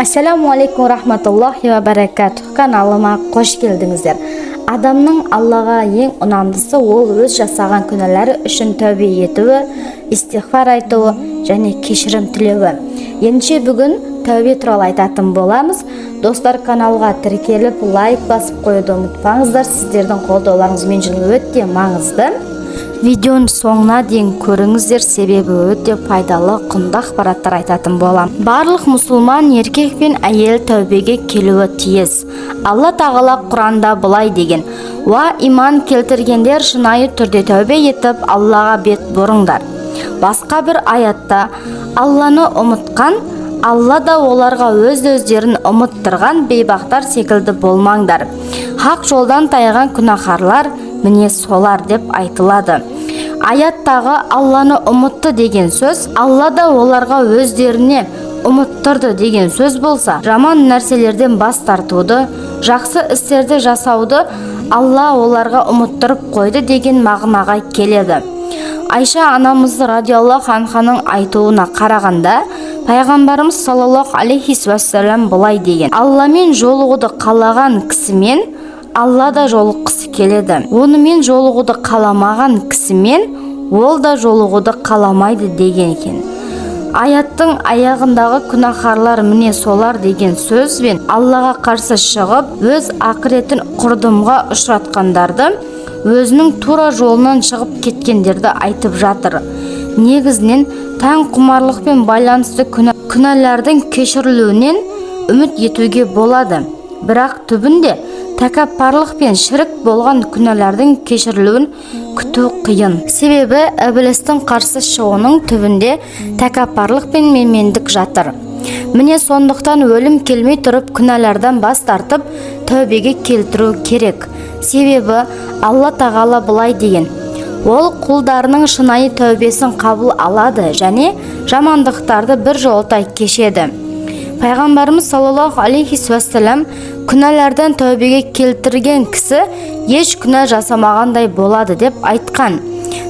Ассаламу алейкум рахматуллахи ва баракатух. Каналыма қош келдіңіздер. Адамның Аллаға ең ұнамдысы ол өз жасаған күнәлары үшін тәубе етуі, истигфар айтуы және кешірім тілеуі. Ендеше бүгін тәубе туралы айтатын боламыз. Достар, каналға тіркеліп, лайк басып қоюды ұмытпаңыздар. Сіздердің қолдауларыңыз мен үшін өте маңызды. Видеоның соңына дейін көріңіздер, себебі өте пайдалы, құнды ақпараттар айтатын болам. Барлық мұсылман еркек пен әйел тәубеге келуі тиіс. Алла тағала Құранда былай деген: "Ва иман келтіргендер шынайы түрде тәубе етіп, Аллаға бет бұрыңдар." Басқа бір аятта: "Алланы ұмытқан, Алла да оларға өздерін ұмыттырған бейбақтар секілді болмаңдар. Хақ жолдан тайған күнәһарлар міне солар" деп айтылады. Аяттағы Алланы ұмытты деген сөз, Алла да оларға өздеріне ұмыттырды деген сөз болса, жаман нәрселерден бас тартуды, жақсы істерді жасауды Алла оларға ұмыттырып қойды деген мағынаға келеді. Айша анамызды радиаллаху анханың айтуына қарағанда, пайғамбарымыз саллаллаху алейхи уассалам былай деген: "Алламен жолығуды қалаған кісімен Алла да жолыққысы келеді. Онымен жолығуды қаламаған кісімен ол да жолығуды қаламайды" деген екен. Аяттың аяғындағы күнәһарлар міне солар деген сөзбен Аллаға қарсы шығып, өз ақыретін құрдымға ұшыратқандарды, өзінің тура жолынан шығып кеткендерді айтып жатыр. Негізінен тән құмарлықпен байланысты күнәлардың кешірілуінен үміт етуге болады. Бірақ түбінде тәкаппарлық пен шірік болған күнәлардың кешірілуін күту қиын. Себебі ібілістің қарсы шығуының түбінде тәкаппарлық пен менмендік жатыр. Міне сондықтан өлім келмей тұрып күнәлардан бас тартып тәубеге келтіру керек. Себебі Алла тағала былай деген: "Ол құлдарының шынайы тәубесін қабыл алады және жамандықтарды бір жолтай кешеді." Пайғамбарымыз саллаллаху алейхи уассалам күнәлардан тәубеге келтірген кісі еш күнә жасамағандай болады деп айтқан.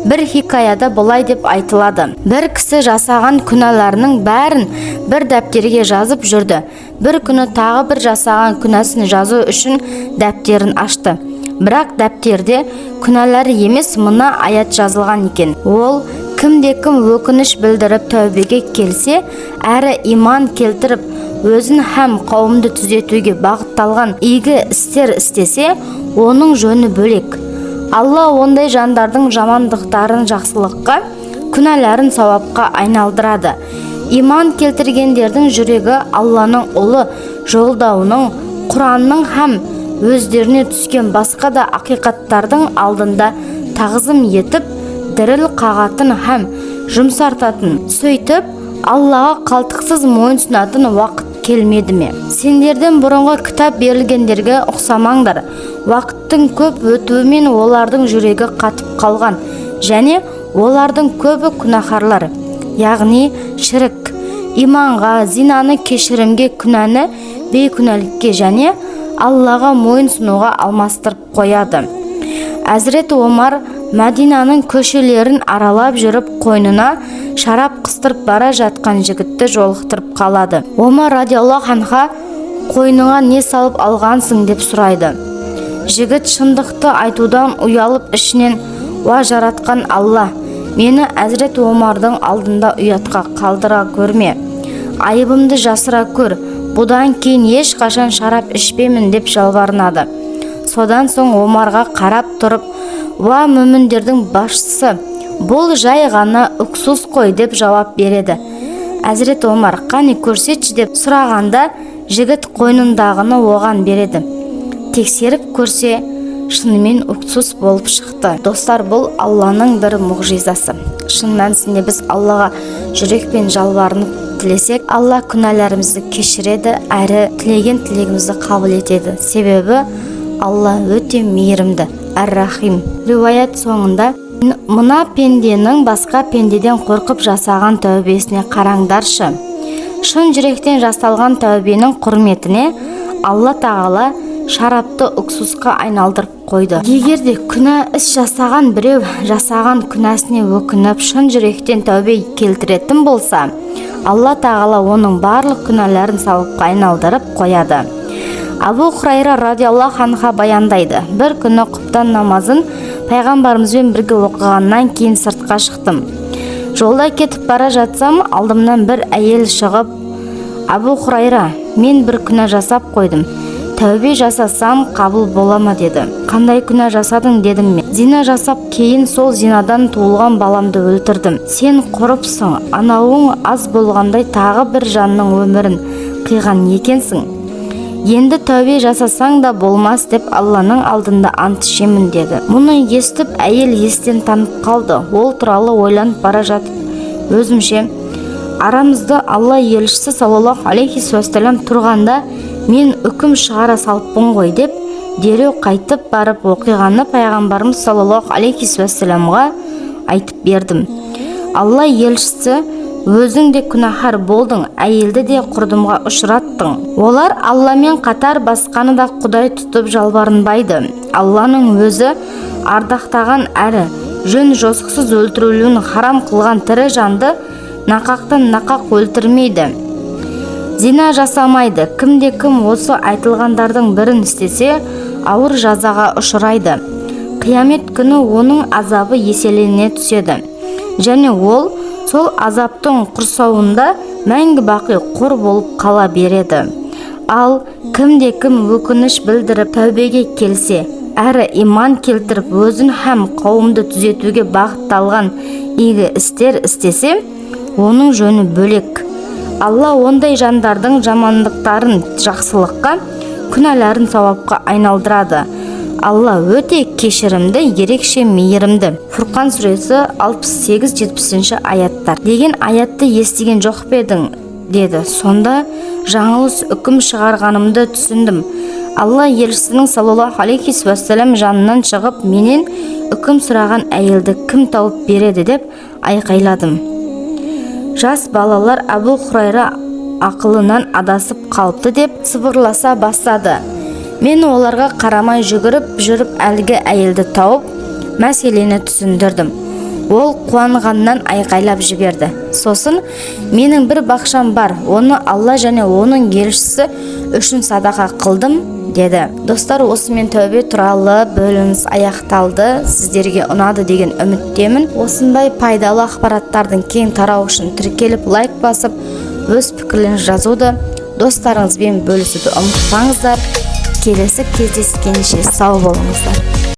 Бір хикаяда былай деп айтылады: "Бір кісі жасаған күнәларының бәрін бір дәптерге жазып жүрді. Бір күні тағы бір жасаған күнәсін жазу үшін дәптерін ашты. Бірақ дәптерде күнәлары емес мына аят жазылған екен: Ол кімде-кім өкініш білдіріп тәубеге келсе, әрі иман келтіріп, өзін һәм қауымды түзетуге бағытталған игі істер істесе, оның жөні бөлек. Алла ондай жандардың жамандықтарын жақсылыққа, күнәларын сауапқа айналдырады. Иман келтіргендердің жүрегі Алланың ұлы жолдауының, Құранның һәм өздеріне түскен басқа да ақиқаттардың алдында тағзым етіп, діріл қағатын һәм жұмсартатын, сөйтіп Аллаға қалтықсыз мойынсұнатын уақыт келмеді ме? Сендерден бұрынғы кітап берілгендерге ұқсамаңдар. Уақыттың көп өтуімен олардың жүрегі қатып қалған және олардың көбі күнәһарлар, яғни шірік, иманға, зинаны кешірімге, күнәні бейкүнәлікке және Аллаға мойынсұнуға алмастырып қояды. Әзірет Омар Мәдинаның көшелерін аралап жүріп, қойнына шарап қыстырып бара жатқан жігітті жолықтырып қалады. Омар радиаллаху анха: "Қойныңа не салып алғансың?" деп сұрайды. Жігіт шындықты айтудан ұялып ішінен: "Уа жаратқан Алла, мені Әзірет Омардың алдында ұятқа қалдыра көрме. Айыбымды жасыра көр. Бұдан кейін ешқашан шарап ішпеймін" деп жалбарынады. Содан соң Омарға қарап тұрып: "Уа мүміндердің басшысы, бұл жай ғана үксус қой" деп жауап береді. Әзірет Омар: "Қане көрсетші" деп сұрағанда, жігіт қойнындағыны оған береді. Тексеріп көрсе, шынымен үксус болып шықты. Достар, бұл Алланың бір мұғжизасы. Шын мәнісінде біз Аллаға жүрекпен жалбарынып тілесек, Алла күнәларымызды кешіреді, әрі тілеген тілегімізді қабыл етеді. Себебі Алла өте мейірімді, әр-рахим. Риуаят соңында: "Мына пенденің басқа пендеден қорқып жасаған тәубесіне қараңдаршы. Шын жүректен жасалған тәубенің құрметіне Алла тағала шарапты үксусқа айналдырып қойды." Егерде күнә іс жасаған біреу жасаған күнәсіне өкініп шын жүректен тәубе келтіретін болса, Алла тағала оның барлық күнәларын сауапқа айналдырып қояды. Абу Хурайра радиаллаху анху баяндайды: бір күні құптан намазын пайғамбарымызбен бірге оқығаннан кейін сыртқа шықтым. Жолда кетіп бара жатсам, алдымнан бір әйел шығып: Абу Хурайра, мен бір күнә жасап қойдым. Тәубе жасасам қабыл бола ма деді. Қандай күнә жасадың дедім мен. Зина жасап, кейін сол зинадан туылған баламды өлтірдім. Сен құрыпсың, анауың аз болғандай тағы бір жанның өмірін қиған екенсің. Енді тәубе жасасаң да болмас деп Алланың алдында ант ішемін деді. Мұны естіп, әйел естен танып қалды. Ол туралы ойланып бара жатып, өзімше, арамызда Алла елшісі саллаллаху алейхи уассалам тұрғанда мен үкім шығара салыппын ғой деп, дереу қайтып барып оқиғаны пайғамбарымыз саллаллаху алейхи уассаламға айтып бердім. Алла елшісі: өзің де күнәһар болдың, әйелді де құрдымға ұшыраттың. Олар Алламен қатар басқаны да құдай тұтып жалбарынбайды. Алланың өзі ардақтаған әрі жөн жосықсыз өлтірілуін харам қылған тірі жанды нақақтан нақақ өлтірмейді, зина жасамайды. Кімде-кім осы айтылғандардың бірін істесе, ауыр жазаға ұшырайды. Қиямет күні оның азабы еселене түседі, және ол сол азаптың құрсауында мәңгі бақи қор болып қала береді. Ал кімде-кім өкініш білдіріп тәубеге келсе, әрі иман келтіріп өзін һәм қауымды түзетуге бағытталған игі істер істесе, оның жөні бөлек. Алла ондай жандардың жамандықтарын жақсылыққа, күнәларын сауапқа айналдырады. Алла өте кешірімді, ерекше мейірімді. Фурқан сүресі 68-70 аяттар. Деген аятты естіген жоқ пе едің деді. Сонда жаңылыс үкім шығарғанымды түсіндім. Алла елшісінің саллаллаху алейхи уассалам жанынан шығып, менен үкім сұраған әйелді кім тауып береді деп айқайладым. Жас балалар Абу Хурайра ақылынан адасып қалыпты деп сыбырласа бастады. Мен оларға қарамай жүгіріп жүріп әлгі әйелді тауып, мәселені түсіндірдім. Ол қуанғаннан айқайлап жіберді. Сосын: менің бір бақшам бар, оны Алла және оның елшісі үшін садақа қылдым деді. Достар, осымен тәубе туралы бөліміміз аяқталды. Сіздерге ұнады деген үміттемін. Осындай пайдалы ақпараттардың кең тарауы үшін тіркеліп лайк басып, өз пікірлеріңізді жазуды, достарыңызбен бөлісуді ұмытпаңыздар. Келесі кездескенше сау болыңыздар.